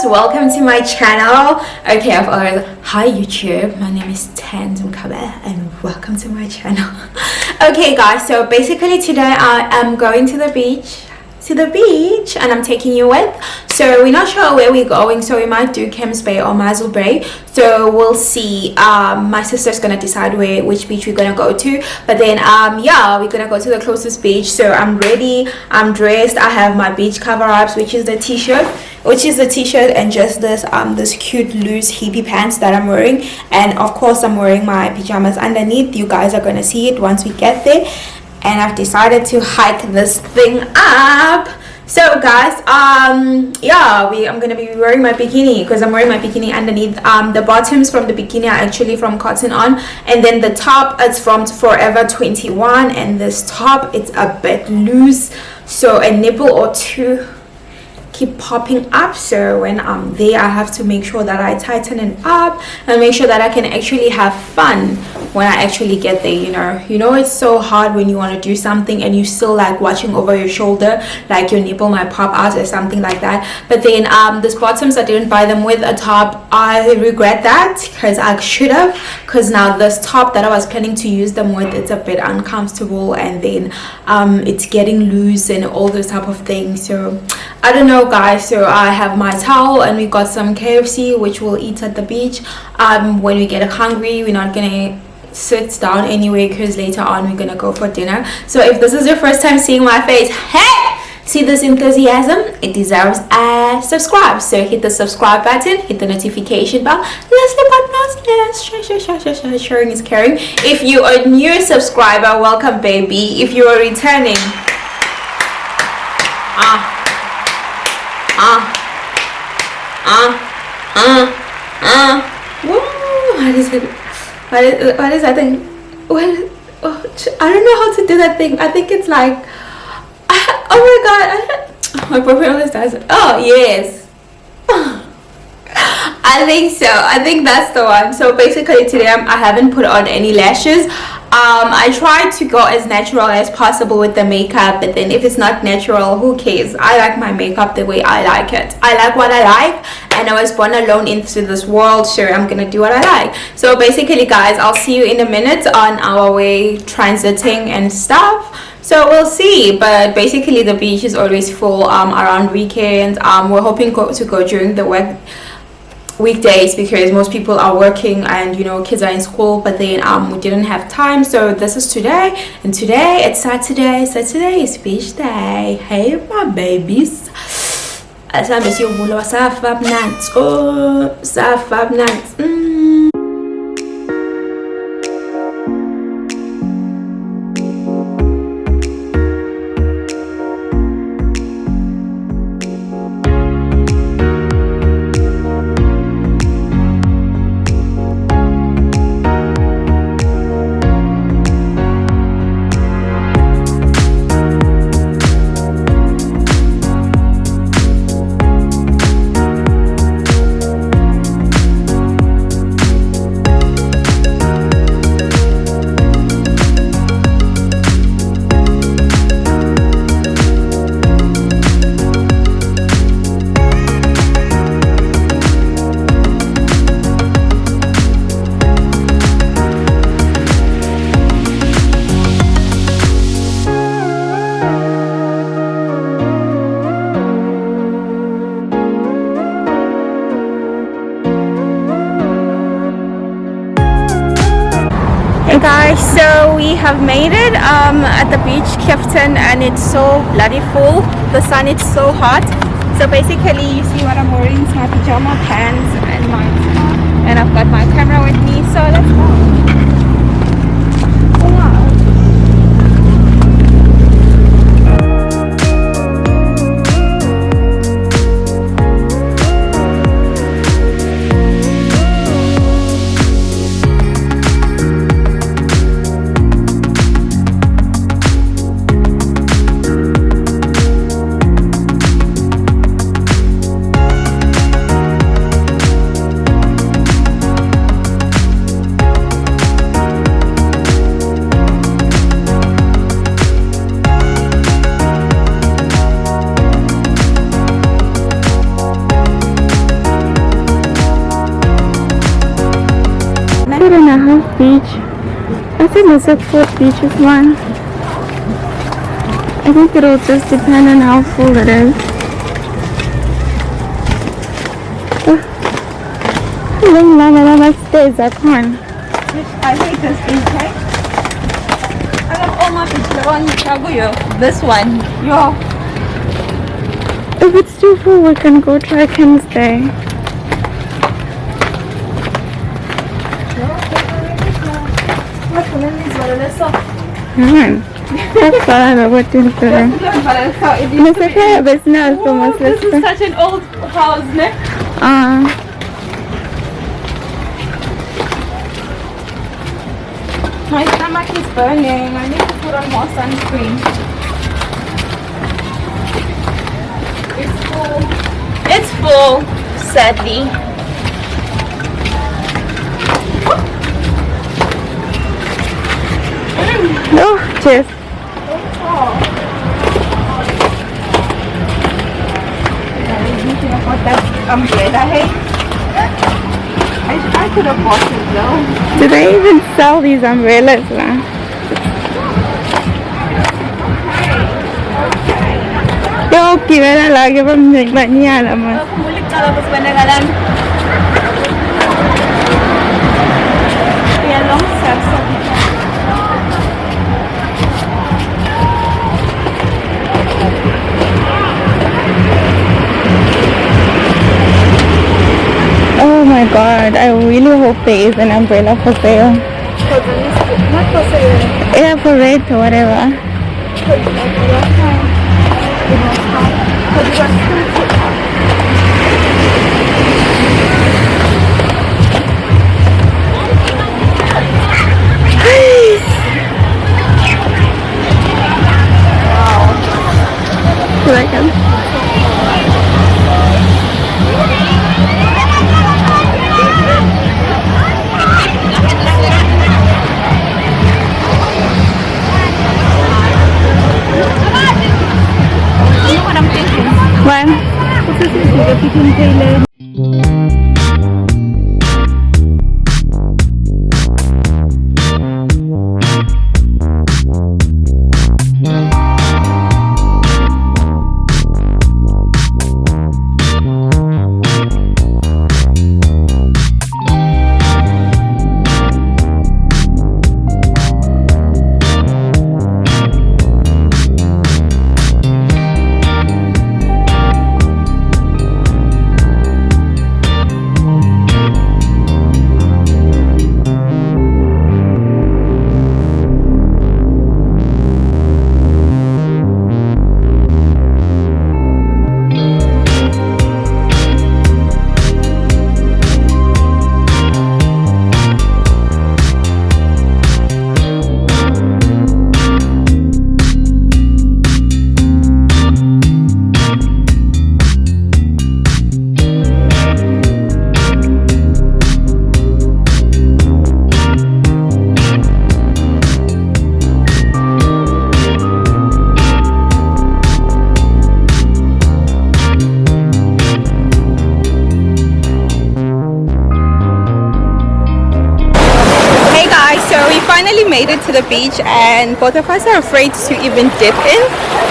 welcome to my channel. Okay, I've already hi YouTube, my name is Tandem Kabe and welcome to my channel. Okay guys, so basically today I am going to the beach and I'm taking you with. So we're not sure where we're going, so we might do Camps Bay or Mazel Bay, so we'll see. My sister's gonna decide which beach we're gonna go to, but then yeah, we're gonna go to the closest beach. So I'm ready, I'm dressed, I have my beach cover-ups, which is the t-shirt and just this cute loose hippie pants that I'm wearing, and of course I'm wearing my pajamas underneath. You guys are gonna see it once we get there. And I've decided to hike this thing up. So guys, yeah, I'm gonna be wearing my bikini because I'm wearing my bikini underneath. The bottoms from the bikini are actually from Cotton On, and then the top is from Forever 21, and this top it's a bit loose, so a nipple or two keep popping up. So when I'm there, I have to make sure that I tighten it up and make sure that I can actually have fun when I actually get there. You know it's so hard when you want to do something and you still like watching over your shoulder, like your nipple might pop out or something like that. But then these bottoms, I didn't buy them with a top. I regret that because I should have, because now this top that I was planning to use them with, it's a bit uncomfortable, and then it's getting loose and all those type of things. So I don't know guys. So I have my towel and we got some KFC, which we'll eat at the beach. When we get hungry, we're not gonna sit down anyway because later on we're gonna go for dinner. So if this is your first time seeing my face, hey, see this enthusiasm, it deserves a subscribe. So hit the subscribe button, hit the notification bell. Lastly but not least, sharing is caring. If you are a new subscriber, welcome baby. If you are returning, what is that thing? I don't know how to do that thing. I think it's like, oh my god, my boyfriend always does it. Oh yes, I think so. I think that's the one. So basically today I haven't put on any lashes. I try to go as natural as possible with the makeup, but then if it's not natural, who cares? I like my makeup the way I like it. I like what I like, and I was born alone into this world, so I'm gonna do what I like. So basically guys, I'll see you in a minute on our way transiting and stuff. So we'll see, but basically the beach is always full around weekends. We're hoping to go during the weekdays because most people are working and kids are in school, but then we didn't have time. So this is today, and today it's Saturday is beach day. Hey my babies, asambe siyovula safa mnanzi. Hey guys, so we have made it at the beach, Clifton, and it's so bloody full. The sun is so hot. So basically you see what I'm wearing. It's my pajama pants and I've got my camera with me, so let's go. beach. I think there's a 4 beaches one. I think it'll just depend on how full it is. Stairs, I can't. I hate this beach, right? I love all my beach. This one. Yo. If it's too full, we can go try King's Day. What is this is such an old house, ne? My stomach is burning. I need to put on more sunscreen. It's full. It's full, sadly. Oh, cheers. That umbrella, hey? I could have bought it though. Do they even sell these umbrellas now? Yo, kira lagi pa niya naman. Kumulit ka lang sa panagalan. Kaya long steps sa dito. Oh my god, I really hope there is an umbrella for sale. Not for sale. Yeah, for rent or whatever. Finally made it to the beach, and both of us are afraid to even dip in,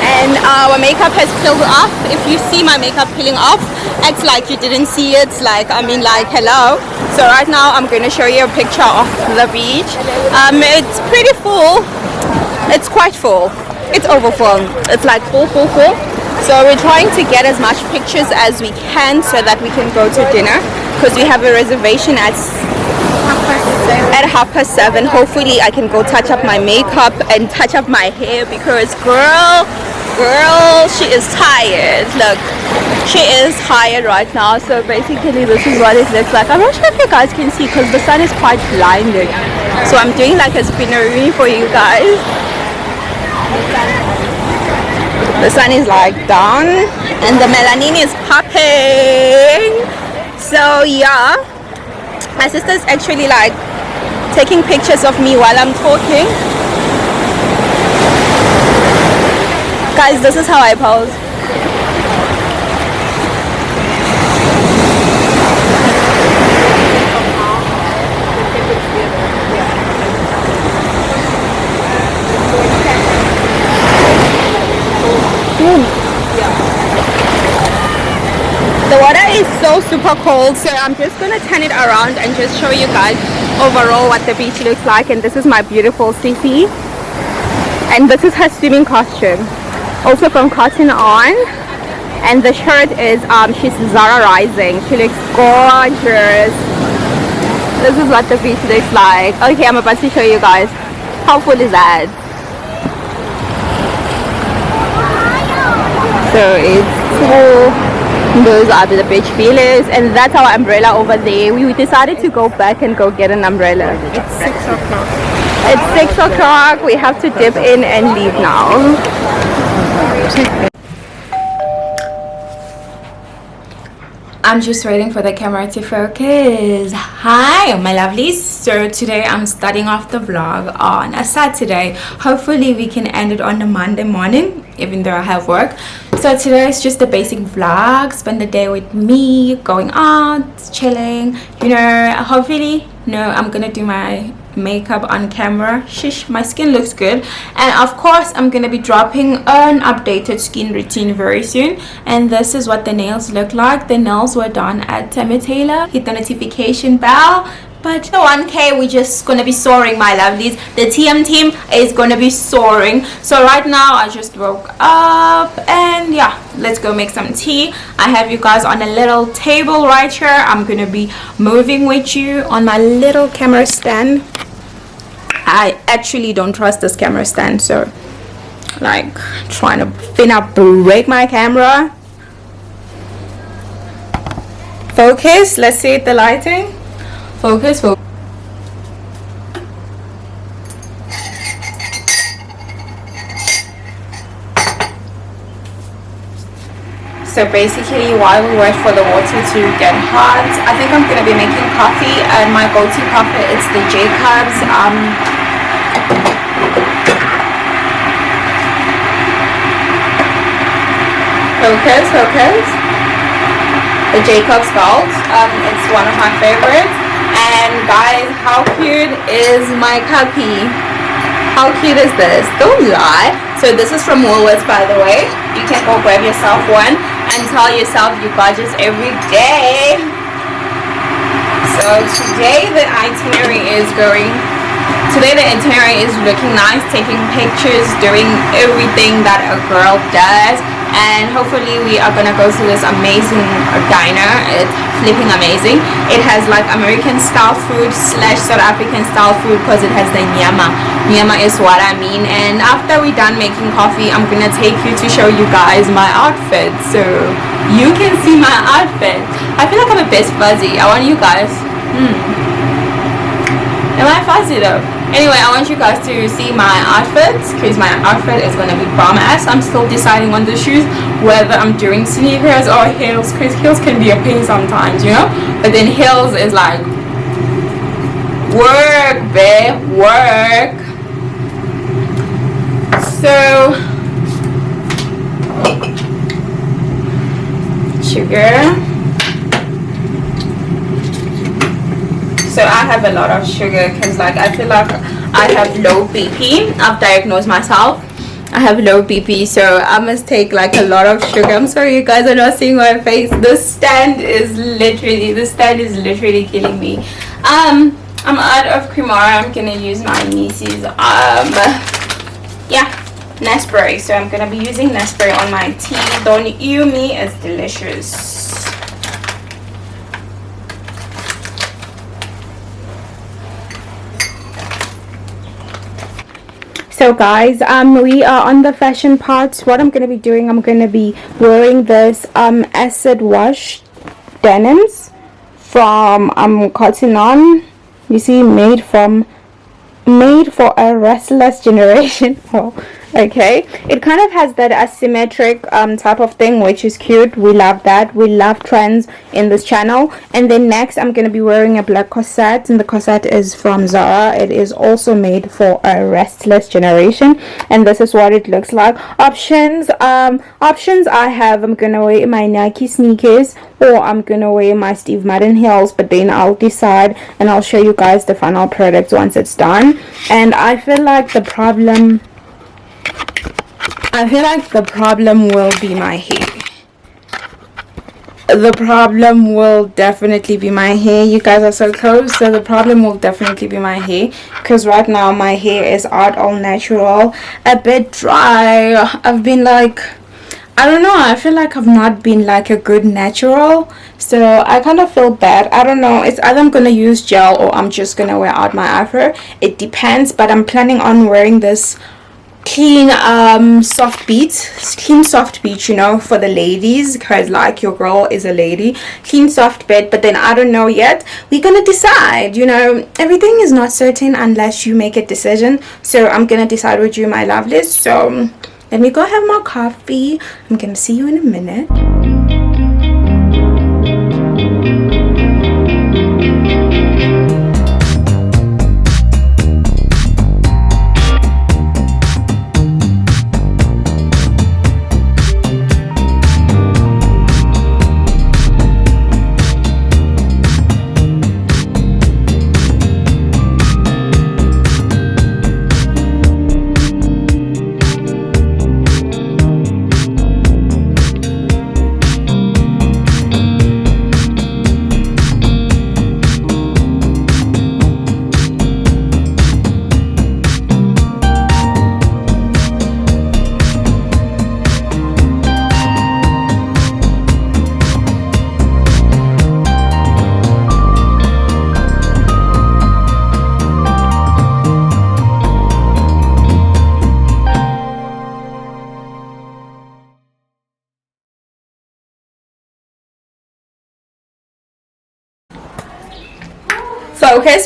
and our makeup has peeled off. If you see my makeup peeling off, act like you didn't see it, like I mean like hello. So right now I'm going to show you a picture of the beach. It's pretty full. It's quite full. It's overfull. It's like full. So we're trying to get as much pictures as we can so that we can go to dinner, because we have a reservation at 7:30. Hopefully I can go touch up my makeup and touch up my hair, because girl, she is tired. Look, she is tired right now. So basically this is what it looks like. I'm not sure if you guys can see because the sun is quite blinding, so I'm doing like a spinnery for you guys. The sun is like down and the melanin is popping. So yeah, my sister's actually like taking pictures of me while I'm talking. Guys, this is how I pose. so super cold, so I'm just gonna turn it around and just show you guys overall what the beach looks like. And this is my beautiful Cece, and this is her swimming costume, also from Cotton On. And the shirt is she's Zara Rising. She looks gorgeous. This is what the beach looks like. Okay, I'm about to show you guys. How cool is that? So it's cool. Those are the beach feelers, and that's our umbrella over there. We decided to go back and go get an umbrella. It's 6 o'clock. It's 6 o'clock. We have to dip in and leave now. I'm just waiting for the camera to focus. Hi my lovelies, so today I'm starting off the vlog on a Saturday. Hopefully we can end it on a Monday morning, even though I have work. So today is just a basic vlog, spend the day with me, going out, chilling, you know. Hopefully, no, I'm gonna do my makeup on camera. Shish, my skin looks good. And of course I'm gonna be dropping an updated skin routine very soon. And this is what the nails look like. The nails were done at Tammy Taylor. Hit the notification bell. But the 1K, we're just gonna be soaring, my lovelies. The TM team is gonna be soaring. So right now I just woke up, and yeah, let's go make some tea. I have you guys on a little table right here. I'm gonna be moving with you on my little camera stand. I actually don't trust this camera stand, so like trying to finna break my camera. Focus, let's see the lighting. Focus, focus. So basically, while we wait for the water to get hot, I think I'm gonna be making coffee, and my go-to coffee is the Jacobs. Focus, focus. The Jacobs Gold. It's one of my favorites. And guys, how cute is my copy? How cute is this? Don't lie. So this is from Woolworths, by the way. You can go grab yourself one and tell yourself you gorgeous every day. So today the itinerary is looking nice, taking pictures, doing everything that a girl does. And hopefully we are gonna go to this amazing diner. It's flipping amazing. It has like American style food / South African style food, because it has the nyama. Nyama is what I mean. And after we're done making coffee, I'm gonna take you to show you guys my outfit, so you can see my outfit. I feel like I'm a bit fuzzy. I want you guys. Am I fuzzy though? Anyway, I want you guys to see my outfits, because my outfit is going to be bomb ass. I'm still deciding on the shoes, whether I'm doing sneakers or heels, because heels can be a pain sometimes, you know. But then heels is like work, babe, work. So sugar. So I have a lot of sugar, because like I feel like I have low BP. I've diagnosed myself. I have low BP, so I must take like a lot of sugar. I'm sorry you guys are not seeing my face. The stand is literally killing me. I'm out of Cremora. I'm gonna use my niece's yeah, Nespray. So I'm gonna be using Nespray on my tea. Don't you me, it's delicious. So guys, we are on the fashion part. What I'm going to be doing, I'm going to be wearing this acid wash denims from Cotton On. You see, made for a restless generation. Oh, okay, it kind of has that asymmetric type of thing, which is cute. We love that. We love trends in this channel. And then next I'm going to be wearing a black corset, and the corset is from Zara. It is also made for a restless generation, and this is what it looks like. Options I have, I'm gonna wear my Nike sneakers, or I'm gonna wear my Steve Madden heels, but then I'll decide and I'll show you guys the final product once it's done. And I feel like the problem will be my hair. the problem will definitely be my hair. You guys are so close, so the problem will definitely be my hair, because right now my hair is out all natural, a bit dry. I've been like, I don't know, I feel like I've not been like a good natural, so I kind of feel bad. I don't know, it's either I'm gonna use gel or I'm just gonna wear out my afro. It depends, but I'm planning on wearing this clean soft beat, you know, for the ladies, because like your girl is a lady. Clean soft bit, but then I don't know yet. We're gonna decide, you know, everything is not certain unless you make a decision. So I'm gonna decide with you, my lovelies. So let me go have my coffee. I'm gonna see you in a minute.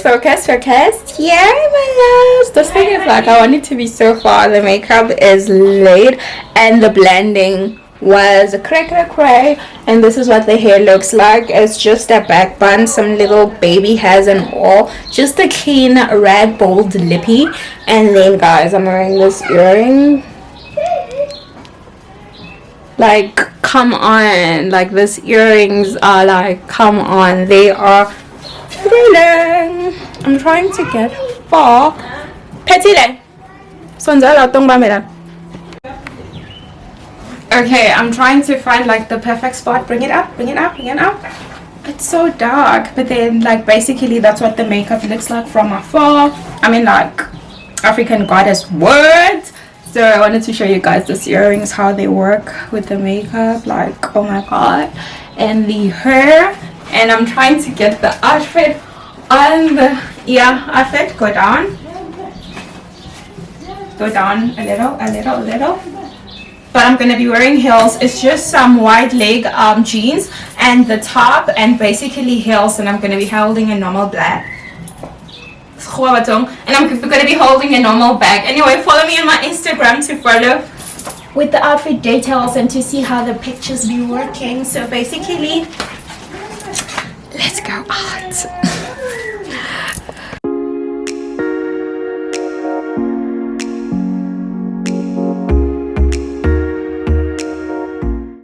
Focus. Yeah, my loves. This thing is like, I want it to be so far. The makeup is laid and the blending was cray. And this is what the hair looks like. It's just a back bun, some little baby hairs and all. Just a clean red bold lippy. And then guys, I'm wearing this earring. Like, come on. Like, these earrings are like, come on. They are thrilling. I'm trying to get far. Petile. Okay, I'm trying to find like the perfect spot. Bring it up. It's so dark, but then like basically that's what the makeup looks like from afar. I mean, like African goddess words. So I wanted to show you guys these earrings, how they work with the makeup. Like, oh my god. And the hair. And I'm trying to get the outfit on the outfit. Go down a little. But I'm gonna be wearing heels. It's just some wide leg jeans and the top, and basically heels. And I'm gonna be holding a normal bag. And I'm gonna be holding a normal bag. Anyway, follow me on my Instagram to follow with the outfit details and to see how the pictures be working. So basically, let's go out.